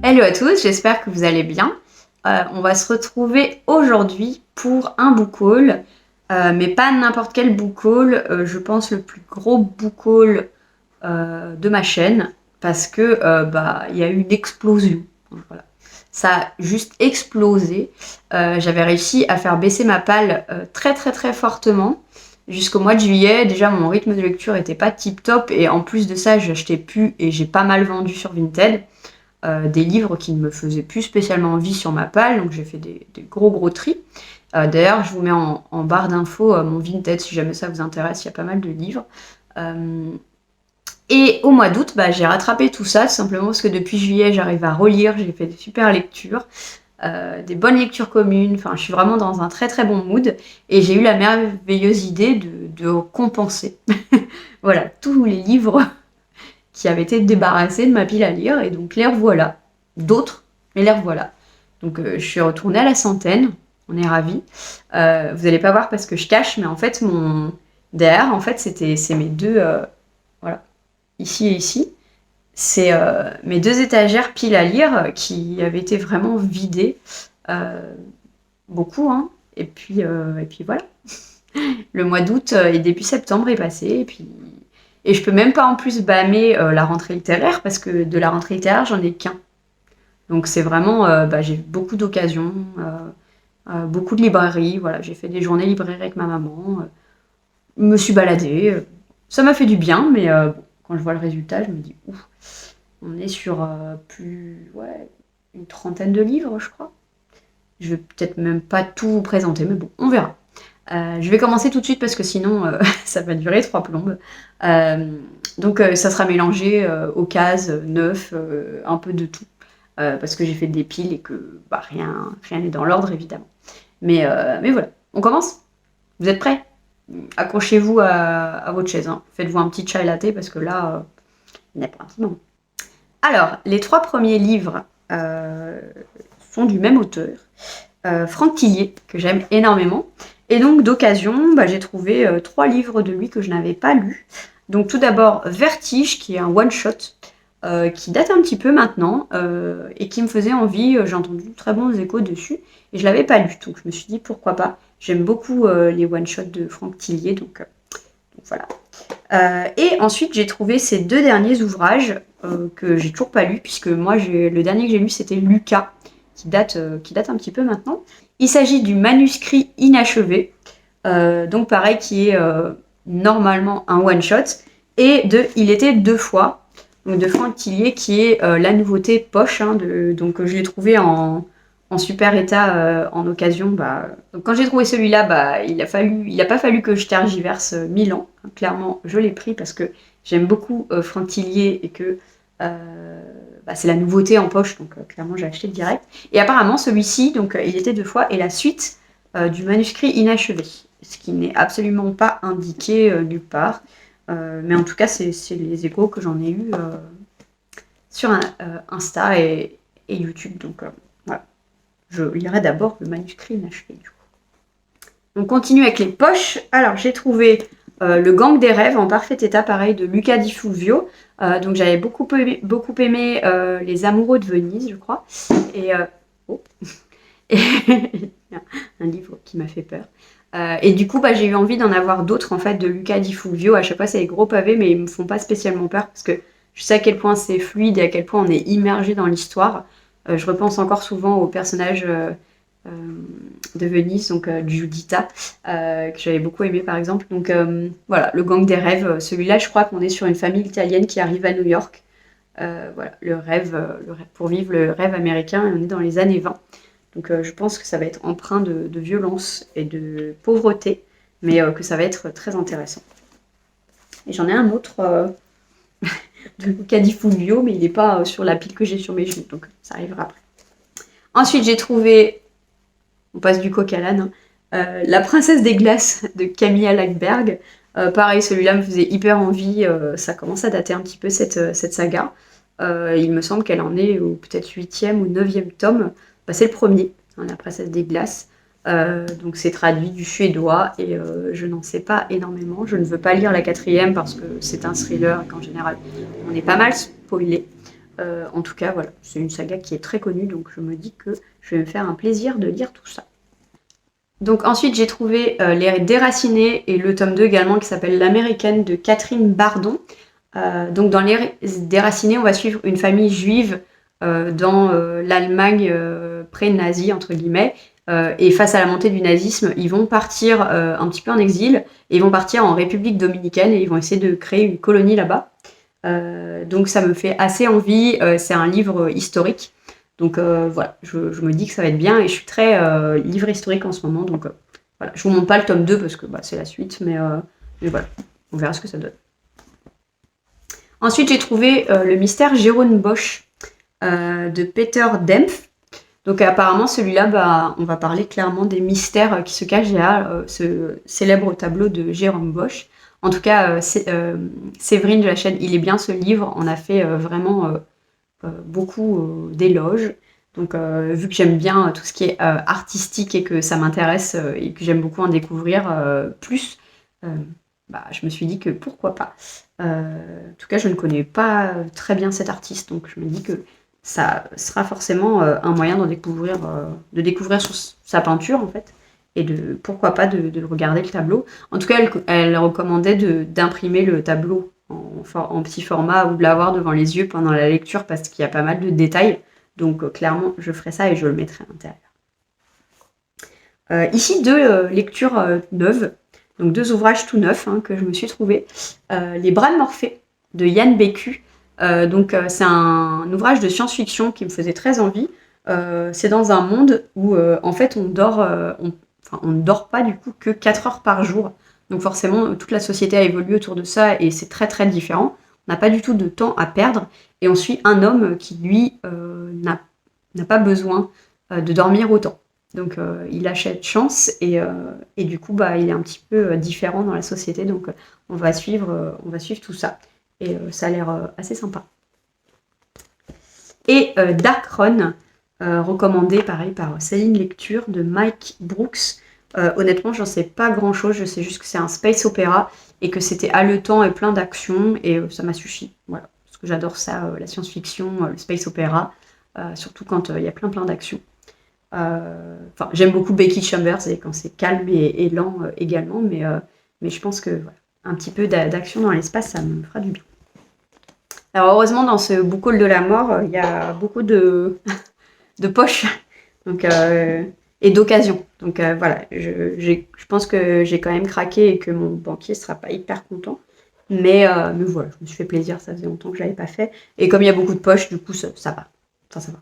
Hello à tous, j'espère que vous allez bien. On va se retrouver aujourd'hui pour un book haul, mais pas n'importe quel book haul, je pense le plus gros book haul de ma chaîne, parce que il y a eu une explosion. Voilà. Ça a juste explosé. J'avais réussi à faire baisser ma palle très très très fortement. Jusqu'au mois de juillet, déjà mon rythme de lecture était pas tip top, et en plus de ça, j'achetais plus et j'ai pas mal vendu sur Vinted. Des livres qui ne me faisaient plus spécialement envie sur ma palle, donc j'ai fait des gros tris. D'ailleurs, je vous mets en barre d'infos mon Vinted si jamais ça vous intéresse, il y a pas mal de livres. Et au mois d'août, j'ai rattrapé tout ça, tout simplement parce que depuis juillet, j'arrive à relire, j'ai fait des super lectures, des bonnes lectures communes, enfin je suis vraiment dans un très très bon mood, et j'ai eu la merveilleuse idée de compenser. Voilà, tous les livres qui avaient été débarrassés de ma pile à lire, et donc les revoilà. D'autres, mais les revoilà. Donc je suis retournée à la centaine, on est ravis. Vous n'allez pas voir parce que je cache, mais en fait, derrière, en fait, c'est mes deux... voilà, ici et ici. C'est mes deux étagères piles à lire qui avaient été vraiment vidées. Beaucoup, hein. Et puis voilà. Le mois d'août et début septembre est passé, et je peux même pas en plus bâmer la rentrée littéraire, parce que de la rentrée littéraire, j'en ai qu'un. Donc c'est vraiment, j'ai beaucoup d'occasions, beaucoup de librairies, voilà, j'ai fait des journées librairies avec ma maman, me suis baladée, ça m'a fait du bien, mais quand je vois le résultat, je me dis, ouf, on est sur une trentaine de livres, je crois. Je vais peut-être même pas tout vous présenter, mais bon, on verra. Je vais commencer tout de suite parce que sinon ça va durer 3 plombes. Donc ça sera mélangé aux cases, neuf, un peu de tout. Parce que j'ai fait des piles et que rien n'est dans l'ordre évidemment. Mais voilà, on commence. Vous êtes prêts? Accrochez-vous à votre chaise, hein. Faites-vous un petit chai latte parce que là, il n'est pas un petit moment. Alors, les 3 premiers livres sont du même auteur, Franck Tillier, que j'aime énormément. Et donc, d'occasion, j'ai trouvé 3 livres de lui que je n'avais pas lus. Donc, tout d'abord, Vertige, qui est un one-shot, qui date un petit peu maintenant, et qui me faisait envie. J'ai entendu de très bons échos dessus, et je ne l'avais pas lu. Donc, je me suis dit, pourquoi pas. J'aime beaucoup les one-shots de Franck Tillier, donc voilà. Et ensuite, j'ai trouvé ces 2 derniers ouvrages que j'ai toujours pas lus, puisque moi, le dernier que j'ai lu, c'était Lucas, qui date un petit peu maintenant. Il s'agit du manuscrit inachevé, donc pareil, qui est normalement un one-shot, et de Il était 2 fois, donc de Franck Tillier, qui est la nouveauté poche, hein, donc je l'ai trouvé en super état en occasion. Donc quand j'ai trouvé celui-là, il n'a pas fallu que je tergiverse 1000 ans. Clairement, je l'ai pris parce que j'aime beaucoup Franck Tillier et que c'est la nouveauté en poche, donc clairement j'ai acheté direct. Et apparemment celui-ci, donc Il était 2 fois, est la suite du manuscrit inachevé, ce qui n'est absolument pas indiqué nulle part. Mais en tout cas, c'est les échos que j'en ai eu sur Insta et YouTube. Donc voilà. Je lirai d'abord le manuscrit inachevé, du coup. On continue avec les poches. Alors, j'ai trouvé Le Gang des rêves en parfait état, pareil, de Luca Di Fulvio. Donc, j'avais beaucoup aimé Les Amoureux de Venise, je crois. Et un livre qui m'a fait peur. Et du coup, j'ai eu envie d'en avoir d'autres, en fait, de Luca Di Fulvio. À chaque fois, c'est des gros pavés, mais ils me font pas spécialement peur parce que je sais à quel point c'est fluide et à quel point on est immergé dans l'histoire. Je repense encore souvent au personnage de Venise, donc Giuditta, que j'avais beaucoup aimé par exemple. Donc voilà, Le Gang des rêves. Celui-là, je crois qu'on est sur une famille italienne qui arrive à New York. Voilà, le rêve, pour vivre le rêve américain, et on est dans les années 20. Donc je pense que ça va être empreint de violence et de pauvreté, mais que ça va être très intéressant. Et j'en ai un autre de Luca Di Fulvio, mais il n'est pas sur la pile que j'ai sur mes genoux, donc ça arrivera après. Ensuite, j'ai trouvé, on passe du coq à l'âne, La Princesse des Glaces de Camilla Läckberg. Pareil, celui-là me faisait hyper envie, ça commence à dater un petit peu cette saga. Il me semble qu'elle en est au peut-être 8e ou 9e tome. C'est le premier, hein, La Princesse des Glaces. Donc c'est traduit du suédois et je n'en sais pas énormément. Je ne veux pas lire la 4e parce que c'est un thriller et qu'en général on est pas mal spoilé. En tout cas, voilà, c'est une saga qui est très connue, donc je me dis que je vais me faire un plaisir de lire tout ça. Donc ensuite, j'ai trouvé Les Déracinés et le tome 2 également qui s'appelle L'Américaine de Catherine Bardon. Donc dans Les Déracinés, on va suivre une famille juive dans l'Allemagne pré-nazie, entre guillemets. Et face à la montée du nazisme, ils vont partir un petit peu en exil, et ils vont partir en République dominicaine et ils vont essayer de créer une colonie là-bas. Donc ça me fait assez envie, c'est un livre historique. Donc voilà, je me dis que ça va être bien et je suis très livre historique en ce moment. Donc voilà, je vous montre pas le tome 2 parce que bah, c'est la suite, mais voilà, on verra ce que ça donne. Ensuite, j'ai trouvé le mystère Jérôme Bosch de Peter Dempf. Donc apparemment, celui-là, bah, on va parler clairement des mystères qui se cachent derrière ce célèbre tableau de Jérôme Bosch. En tout cas, Séverine de la chaîne Il est bien ce livre en a fait vraiment beaucoup d'éloges. Donc vu que j'aime bien tout ce qui est artistique et que ça m'intéresse et que j'aime beaucoup en découvrir plus, bah, je me suis dit que pourquoi pas. En tout cas, je ne connais pas très bien cet artiste, donc je me dis que ça sera forcément un moyen de découvrir sur sa peinture en fait, et de pourquoi pas de regarder le tableau. En tout cas, elle recommandait d'imprimer le tableau en petit format ou de l'avoir devant les yeux pendant la lecture parce qu'il y a pas mal de détails. Donc clairement, je ferai ça et je le mettrai à l'intérieur. Ici, deux lectures neuves, donc deux ouvrages tout neufs que je me suis trouvé. Les Bras de Morphée de Yann Bécu. C'est un ouvrage de science-fiction qui me faisait très envie. C'est dans un monde où en fait on ne dort pas du coup que 4 heures par jour. Donc forcément toute la société a évolué autour de ça et c'est très très différent. On n'a pas du tout de temps à perdre et on suit un homme qui lui n'a pas besoin de dormir autant. Donc il achète chance et du coup bah, il est un petit peu différent dans la société. Donc on va suivre tout ça. Et ça a l'air assez sympa. Et Dark Run, recommandé pareil par Céline Lecture de Mike Brooks. Honnêtement, j'en sais pas grand chose, je sais juste que c'est un space opéra et que c'était haletant et plein d'action et ça m'a suffi. Voilà, parce que j'adore ça, la science-fiction, le space opéra, surtout quand il y a plein d'action. J'aime beaucoup Becky Chambers et quand c'est calme et lent également, mais je pense que voilà, un petit peu d'action dans l'espace, ça me fera du bien. Alors heureusement, dans ce book haul de la mort, il y a beaucoup de poches donc, et d'occasions. Donc voilà, je pense que j'ai quand même craqué et que mon banquier ne sera pas hyper content. Mais voilà, je me suis fait plaisir, ça faisait longtemps que je ne l'avais pas fait. Et comme il y a beaucoup de poches, du coup, ça va. Enfin, ça va.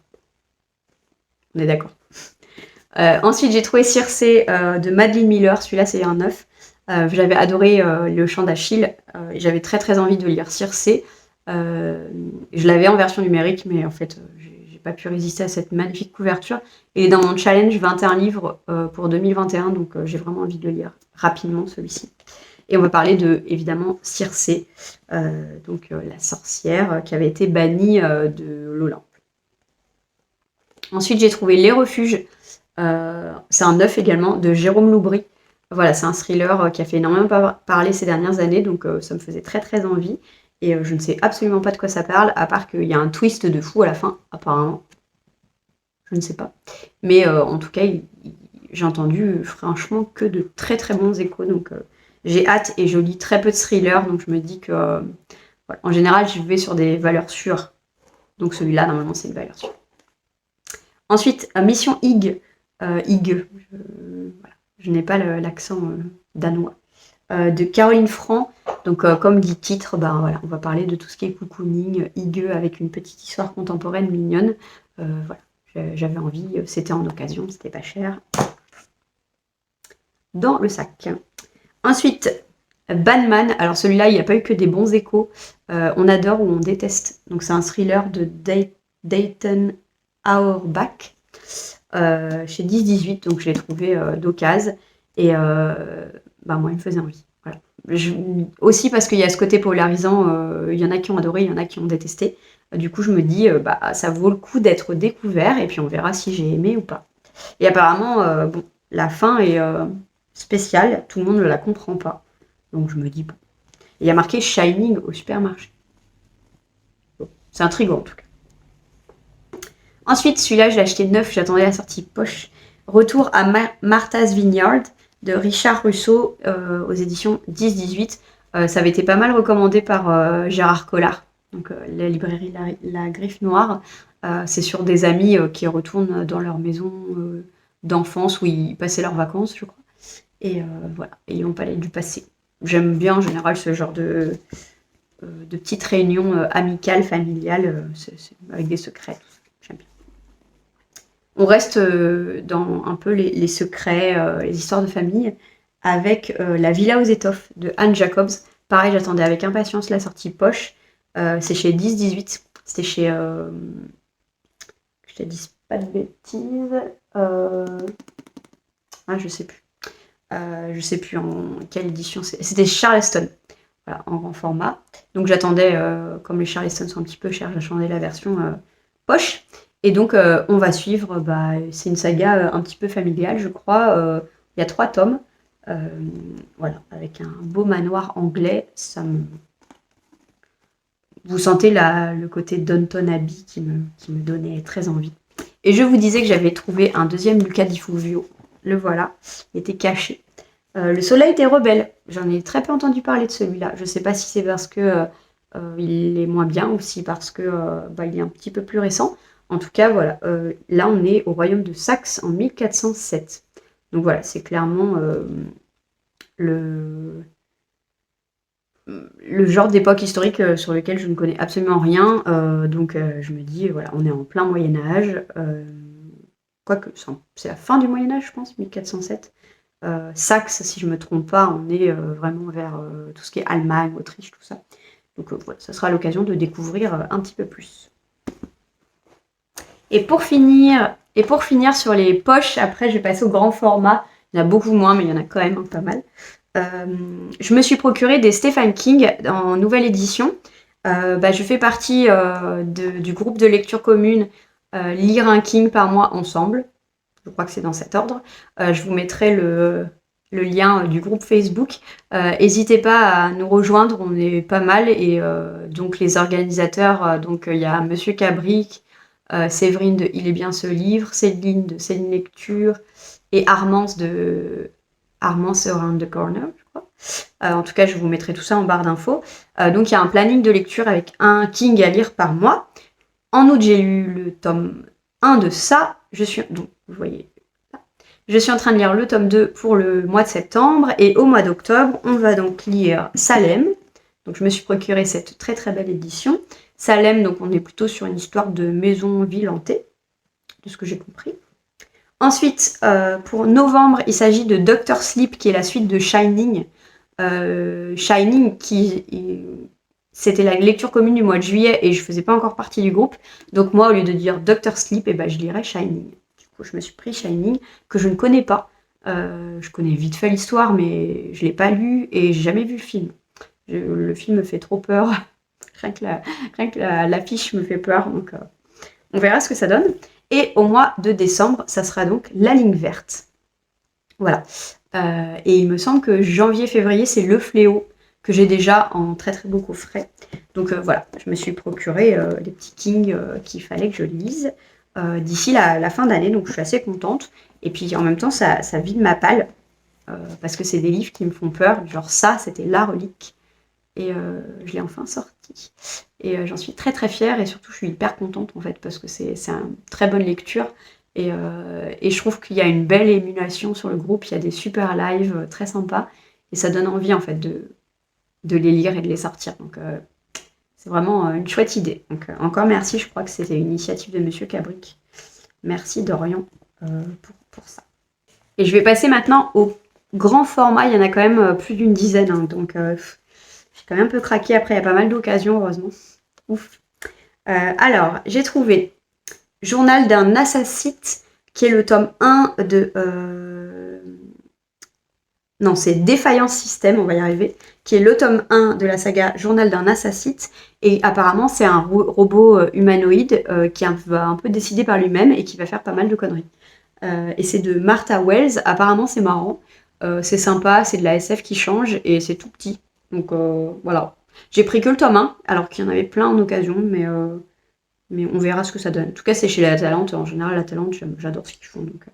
On est d'accord. Ensuite, j'ai trouvé Circé de Madeline Miller. Celui-là, c'est un neuf. J'avais adoré Le Chant d'Achille. J'avais très très envie de lire Circé. Je l'avais en version numérique, mais en fait, j'ai pas pu résister à cette magnifique couverture. Il est dans mon challenge 21 livres pour 2021, donc j'ai vraiment envie de le lire rapidement, celui-ci. Et on va parler de, évidemment, Circé, la sorcière qui avait été bannie de l'Olympe. Ensuite, j'ai trouvé Les Refuges. C'est un neuf également, de Jérôme Loubry. Voilà, c'est un thriller qui a fait énormément parler ces dernières années, donc ça me faisait très très envie. Et je ne sais absolument pas de quoi ça parle, à part qu'il y a un twist de fou à la fin, apparemment. Je ne sais pas. Mais en tout cas, j'ai entendu franchement que de très très bons échos. Donc j'ai hâte et je lis très peu de thrillers. Donc je me dis que, voilà, en général, je vais sur des valeurs sûres. Donc celui-là, normalement, c'est une valeur sûre. Ensuite, Mission Hig. Hig. Je n'ai pas l'accent danois. De Caroline Franc. Donc, comme dit titre, voilà, on va parler de tout ce qui est cocooning, higueux, avec une petite histoire contemporaine mignonne. Voilà, j'avais envie, c'était en occasion, c'était pas cher. Dans le sac. Ensuite, Banman. Alors celui-là, il n'y a pas eu que des bons échos. On adore ou on déteste. Donc c'est un thriller de Dayton Auerbach chez 10-18. Donc je l'ai trouvé d'occasion. Et moi, il me faisait envie. Voilà. Aussi parce qu'il y a ce côté polarisant, il y en a qui ont adoré, il y en a qui ont détesté. Du coup, je me dis, ça vaut le coup d'être découvert, et puis on verra si j'ai aimé ou pas. Et apparemment, la fin est spéciale, tout le monde ne la comprend pas. Donc je me dis, bon. Il y a marqué Shining au supermarché. Bon, c'est intriguant en tout cas. Ensuite, celui-là, je l'ai acheté neuf, j'attendais la sortie poche. Retour à Martha's Vineyard de Richard Russo aux éditions 10-18. Ça avait été pas mal recommandé par Gérard Collard, donc la librairie la Griffe Noire. C'est sur des amis qui retournent dans leur maison d'enfance où ils passaient leurs vacances, je crois. Et voilà, et ils ont parlé du passé. J'aime bien en général ce genre de petites réunions amicales, familiales, avec des secrets. J'aime bien. On reste dans un peu les secrets, les histoires de famille, avec La Villa aux étoffes de Anne Jacobs. Pareil, j'attendais avec impatience la sortie poche. C'est chez 10-18. C'était chez... je te dis pas de bêtises. Je sais plus. Je sais plus en quelle édition c'est. C'était Charleston. Voilà, en grand format. Donc j'attendais, comme les Charleston sont un petit peu chers, j'attendais la version poche. Et donc on va suivre, c'est une saga un petit peu familiale, je crois. Il y a 3 tomes. Voilà, avec un beau manoir anglais. Vous sentez le côté Downton Abbey qui me donnait très envie. Et je vous disais que j'avais trouvé un deuxième Luca Di Fulvio. Le voilà, il était caché. Le soleil des rebelles. J'en ai très peu entendu parler de celui-là. Je ne sais pas si c'est parce que il est moins bien ou si parce que il est un petit peu plus récent. En tout cas, voilà. Là, on est au royaume de Saxe en 1407. Donc voilà, c'est clairement le genre d'époque historique sur lequel je ne connais absolument rien. Donc je me dis, voilà, on est en plein Moyen-Âge. Quoique, c'est la fin du Moyen-Âge, je pense, 1407. Saxe, si je ne me trompe pas, on est vraiment vers tout ce qui est Allemagne, Autriche, tout ça. Donc voilà, ça sera l'occasion de découvrir un petit peu plus. Et pour finir sur les poches, après je vais passer au grand format. Il y en a beaucoup moins, mais il y en a quand même pas mal. Je me suis procuré des Stephen King en nouvelle édition. Je fais partie du groupe de lecture commune Lire un King par mois ensemble. Je crois que c'est dans cet ordre. Je vous mettrai le lien du groupe Facebook. N'hésitez pas à nous rejoindre, on est pas mal. Et donc les organisateurs, il y a Monsieur Cabric, Séverine de Il est bien ce livre, Céline de Céline Lecture et Armance Around the Corner, je crois. En tout cas, je vous mettrai tout ça en barre d'infos. Donc il y a un planning de lecture avec un King à lire par mois. En août, j'ai lu le tome 1 de ça. Donc, vous voyez, je suis en train de lire le tome 2 pour le mois de septembre. Et au mois d'octobre, on va donc lire Salem. Donc je me suis procuré cette très très belle édition. Salem, donc on est plutôt sur une histoire de maison-ville hantée, de ce que j'ai compris. Ensuite, pour novembre, il s'agit de Doctor Sleep, qui est la suite de Shining. Shining, c'était la lecture commune du mois de juillet et je faisais pas encore partie du groupe. Donc moi, au lieu de dire Doctor Sleep, je lirais Shining. Du coup, je me suis pris Shining, que je ne connais pas. Je connais vite fait l'histoire, mais je l'ai pas lu et j'ai jamais vu le film. Le film me fait trop peur. Rien que l'affiche me fait peur. Donc on verra ce que ça donne. Et au mois de décembre, ça sera donc La Ligne Verte. Voilà. Et il me semble que janvier-février, c'est Le Fléau, que j'ai déjà en très très beau coffret. Donc voilà, je me suis procuré les petits Kings qu'il fallait que je lise d'ici la fin d'année, donc je suis assez contente. Et puis en même temps, ça vide ma palle, parce que c'est des livres qui me font peur. Genre ça, c'était La Relique. Et je l'ai enfin sorti. Et j'en suis très très fière et surtout je suis hyper contente en fait parce que c'est une très bonne lecture. Et je trouve qu'il y a une belle émulation sur le groupe, il y a des super lives très sympas et ça donne envie en fait de les lire et de les sortir. Donc c'est vraiment une chouette idée. Donc encore merci, je crois que c'était une initiative de Monsieur Cabric. Merci Dorian pour ça. Et je vais passer maintenant au grand format, il y en a quand même plus d'une dizaine, hein, donc j'ai quand même un peu craqué après, il y a pas mal d'occasions, heureusement. Ouf. Alors, j'ai trouvé Journal d'un Assassinite, qui est le tome 1 de... Non, c'est Défaillance Système, on va y arriver, qui est le tome 1 de la saga Journal d'un Assassinite. Et apparemment, c'est un robot humanoïde qui va un peu décider par lui-même et qui va faire pas mal de conneries. Et c'est de Martha Wells. Apparemment, c'est marrant. C'est sympa, c'est de la SF qui change et c'est tout petit. Donc voilà. J'ai pris que le tome 1, alors qu'il y en avait plein en occasion, mais Mais on verra ce que ça donne. En tout cas, c'est chez La Talente. En général, La Talente, j'adore ce qu'ils font. Donc,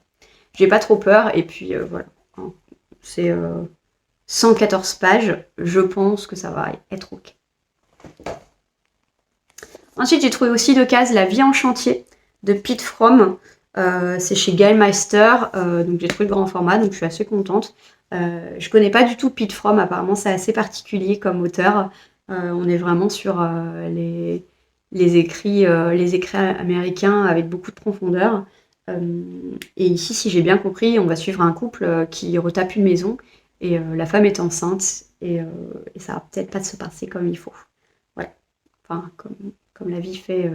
j'ai pas trop peur. Et puis, voilà. C'est 114 pages. Je pense que ça va être OK. Ensuite, j'ai trouvé aussi de cases La vie en chantier de Pete Fromm. C'est chez Gallmeister. Donc, j'ai trouvé le grand format. Donc, je suis assez contente. Je connais pas du tout Pete Fromm. Apparemment, c'est assez particulier comme auteur. On est vraiment sur les écrits américains avec beaucoup de profondeur. Et ici, si j'ai bien compris, on va suivre un couple qui retape une maison et la femme est enceinte et ça va peut-être pas se passer comme il faut. Voilà. Enfin, comme la vie fait,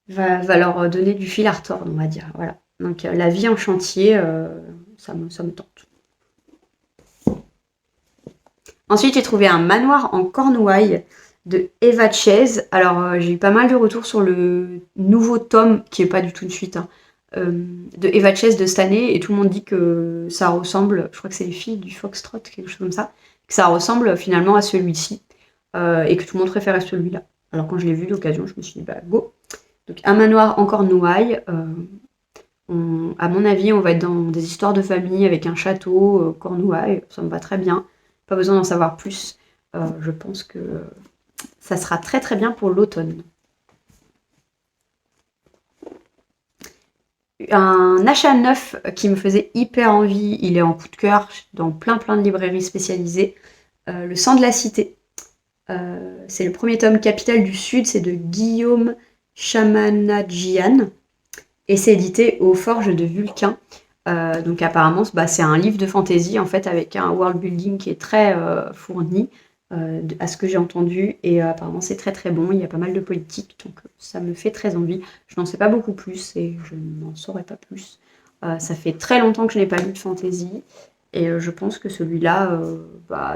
va leur donner du fil à retordre, on va dire. Voilà. Donc la vie en chantier, ça me tente. Ensuite, j'ai trouvé un manoir en Cornouailles de Eva Chase. Alors, j'ai eu pas mal de retours sur le nouveau tome, qui est pas du tout une suite, hein, de Eva Chase de cette année, et tout le monde dit que ça ressemble, je crois que c'est les filles du Foxtrot, quelque chose comme ça, que ça ressemble finalement à celui-ci, et que tout le monde préférait celui-là. Alors quand je l'ai vu d'occasion, je me suis dit, bah go. Donc un manoir en Cornouailles, à mon avis, on va être dans des histoires de famille avec un château, Cornouailles, ça me va très bien. Pas besoin d'en savoir plus. Je pense que ça sera très très bien pour l'automne. Un achat neuf qui me faisait hyper envie, il est en coup de cœur dans plein de librairies spécialisées. Le sang de la cité. C'est le premier tome Capitale du Sud, c'est de Guillaume Chamanadjian. Et c'est édité aux Forges de Vulcain. Donc apparemment, c'est un livre de fantasy en fait avec un world building qui est très fourni à ce que j'ai entendu et apparemment c'est très très bon. Il y a pas mal de politique donc ça me fait très envie. Je n'en sais pas beaucoup plus et je n'en saurais pas plus. Ça fait très longtemps que je n'ai pas lu de fantasy et je pense que celui-là,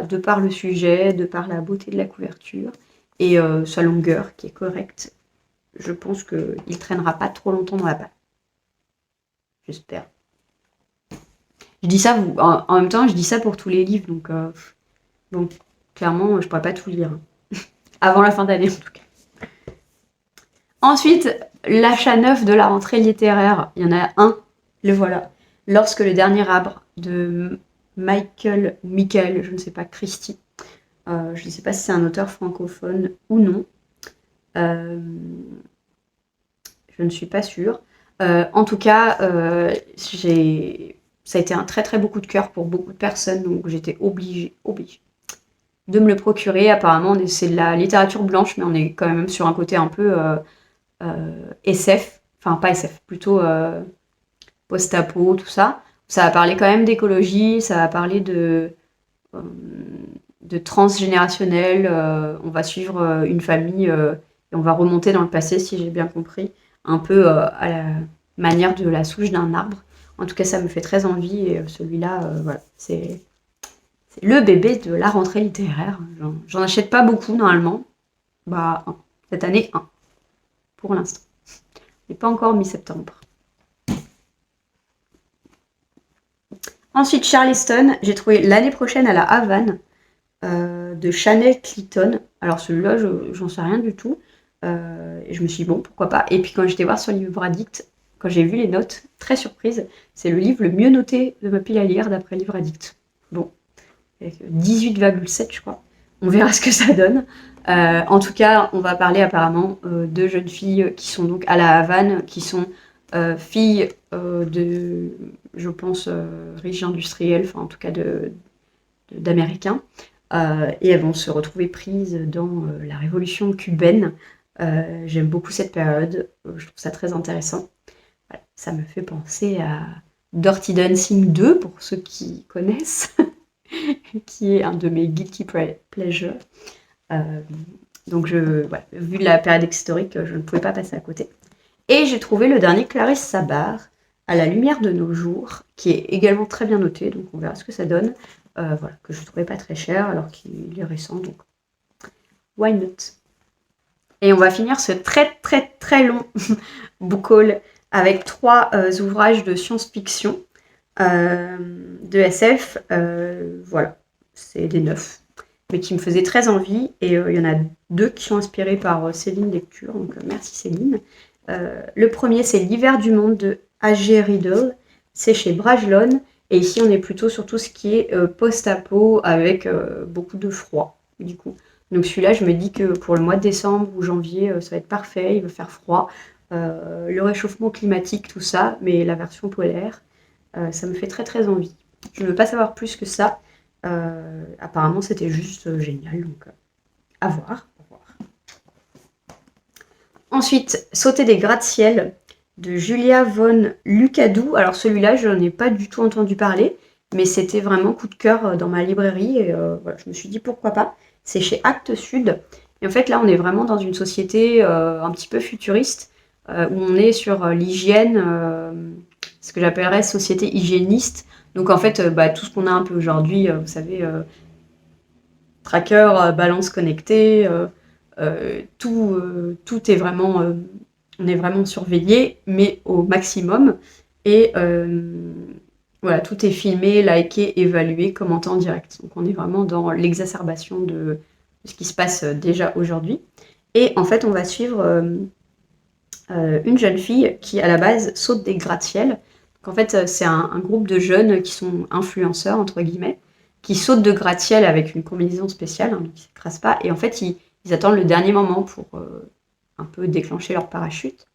de par le sujet, de par la beauté de la couverture et sa longueur qui est correcte, je pense qu'il traînera pas trop longtemps dans la palle. J'espère. Je dis ça, en même temps, je dis ça pour tous les livres, donc bon, clairement, je pourrais pas tout lire. Avant la fin d'année, en tout cas. Ensuite, l'achat neuf de la rentrée littéraire. Il y en a un, le voilà. Lorsque le dernier arbre de Michael, je ne sais pas, Christie. Je ne sais pas si c'est un auteur francophone ou non. Je ne suis pas sûre. En tout cas, ça a été un très très beau coup de cœur pour beaucoup de personnes, donc j'étais obligée de me le procurer. Apparemment, c'est de la littérature blanche, mais on est quand même sur un côté un peu SF, enfin pas SF, plutôt post-apo, tout ça. Ça va parler quand même d'écologie, ça va parler de transgénérationnel. On va suivre une famille et on va remonter dans le passé, si j'ai bien compris, un peu à la manière de la souche d'un arbre. En tout cas, ça me fait très envie et celui-là, voilà, c'est le bébé de la rentrée littéraire. J'en achète pas beaucoup normalement. Cette année, un. Pour l'instant. Il n'est pas encore mi-septembre. Ensuite, Charleston, j'ai trouvé l'année prochaine à la Havane de Chanel Clinton. Alors celui-là, j'en sais rien du tout. Et je me suis dit, bon, pourquoi pas. Et puis quand j'étais voir sur Livre Addict, quand j'ai vu les notes, très surprise, c'est le livre le mieux noté de ma pile à lire d'après Livre Addict. Bon, 18,7 je crois. On verra ce que ça donne. En tout cas, on va parler apparemment de jeunes filles qui sont donc à la Havane, qui sont filles de, je pense, riches industriels, enfin en tout cas d'Américains. Et elles vont se retrouver prises dans la révolution cubaine. J'aime beaucoup cette période, je trouve ça très intéressant. Voilà, ça me fait penser à Dirty Dancing 2, pour ceux qui connaissent, qui est un de mes guilty pleasures. Donc, voilà, vu la période historique, je ne pouvais pas passer à côté. Et j'ai trouvé le dernier Clarisse Sabar, À la lumière de nos jours, qui est également très bien noté, donc on verra ce que ça donne. Voilà, que je ne trouvais pas très cher, alors qu'il est récent, donc why not? Et on va finir ce très très très long book haul avec 3 ouvrages de science-fiction, de SF. Voilà, c'est des neufs. mais qui me faisaient très envie. Et il y en a 2 qui sont inspirés par Céline Lecture, donc merci Céline. Le premier, c'est L'hiver du monde de A.G. Riddle. C'est chez Brajlon. Et ici, on est plutôt sur tout ce qui est post-apo avec beaucoup de froid, du coup. Donc celui-là, je me dis que pour le mois de décembre ou janvier, ça va être parfait. Il va faire froid. Le réchauffement climatique, tout ça, mais la version polaire, ça me fait très très envie. Je ne veux pas savoir plus que ça. Apparemment, c'était juste génial, donc à voir. Ensuite, Sauter des gratte-ciel de Julia von Lucadou. Alors celui-là, je n'en ai pas du tout entendu parler, mais c'était vraiment coup de cœur dans ma librairie. Et voilà, je me suis dit pourquoi pas. C'est chez Actes Sud. Et en fait, là, on est vraiment dans une société un petit peu futuriste, où on est sur l'hygiène, ce que j'appellerais société hygiéniste. Donc en fait, tout ce qu'on a un peu aujourd'hui, vous savez, tracker, balance connectée, tout est vraiment, on est vraiment surveillé, mais au maximum. Et voilà, tout est filmé, liké, évalué, commenté en direct. Donc on est vraiment dans l'exacerbation de ce qui se passe déjà aujourd'hui. Et en fait, on va suivre une jeune fille qui, à la base, saute des gratte-ciel. Donc en fait, c'est un groupe de jeunes qui sont influenceurs, entre guillemets, qui sautent de gratte-ciel avec une combinaison spéciale, hein, donc ils ne s'écrasent pas. Et en fait, ils attendent le dernier moment pour un peu déclencher leur parachute.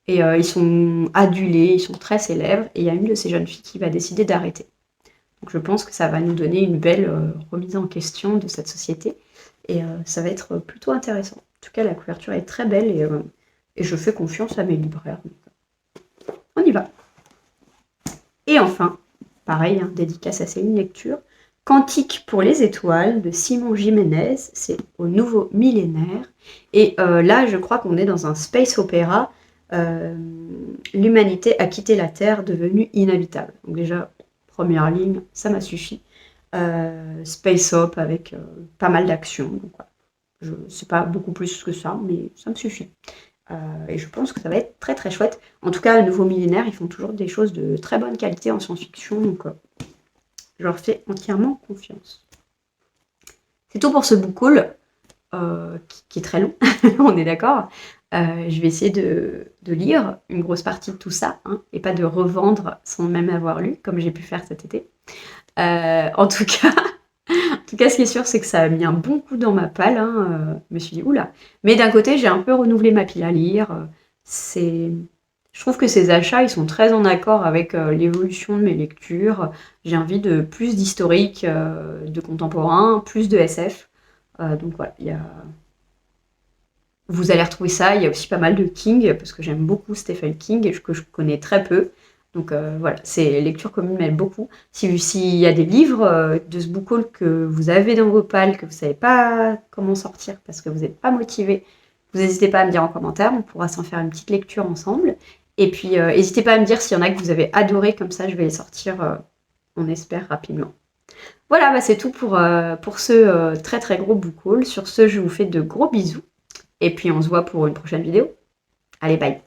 Et ils sont adulés, ils sont très célèbres. Et il y a une de ces jeunes filles qui va décider d'arrêter. Donc je pense que ça va nous donner une belle remise en question de cette société. Et ça va être plutôt intéressant. En tout cas, la couverture est très belle et je fais confiance à mes libraires. Donc, on y va. Et enfin, pareil, hein, dédicace à Céline Lecture, Cantique pour les étoiles de Simon Jiménez, c'est au nouveau millénaire. Et là, je crois qu'on est dans un space opéra. L'humanité a quitté la Terre, devenue inhabitable. Donc déjà, première ligne, ça m'a suffi. Space op avec pas mal d'action. Donc voilà. Je ne sais pas beaucoup plus que ça, mais ça me suffit. Et je pense que ça va être très très chouette. En tout cas, le nouveau millénaire, ils font toujours des choses de très bonne qualité en science-fiction, donc je leur fais entièrement confiance. C'est tout pour ce book haul, qui est très long, on est d'accord. Je vais essayer de lire une grosse partie de tout ça, hein, et pas de revendre sans même avoir lu, comme j'ai pu faire cet été. En tout cas, ce qui est sûr, c'est que ça a mis un bon coup dans ma palle. Hein, je me suis dit, oula. Mais d'un côté, j'ai un peu renouvelé ma pile à lire. Je trouve que ces achats, ils sont très en accord avec l'évolution de mes lectures. J'ai envie de plus d'historique, de contemporain, plus de SF. Donc voilà, vous allez retrouver ça. Il y a aussi pas mal de King, parce que j'aime beaucoup Stephen King, que je connais très peu. Donc voilà, ces lectures communes m'aident beaucoup. S'il y a des livres de ce book haul que vous avez dans vos pales, que vous ne savez pas comment sortir parce que vous n'êtes pas motivé, vous n'hésitez pas à me dire en commentaire, on pourra s'en faire une petite lecture ensemble. Et puis n'hésitez pas à me dire s'il y en a que vous avez adoré, comme ça je vais les sortir, on espère, rapidement. Voilà, c'est tout pour ce très très gros book haul. Sur ce, je vous fais de gros bisous. Et puis on se voit pour une prochaine vidéo. Allez, bye!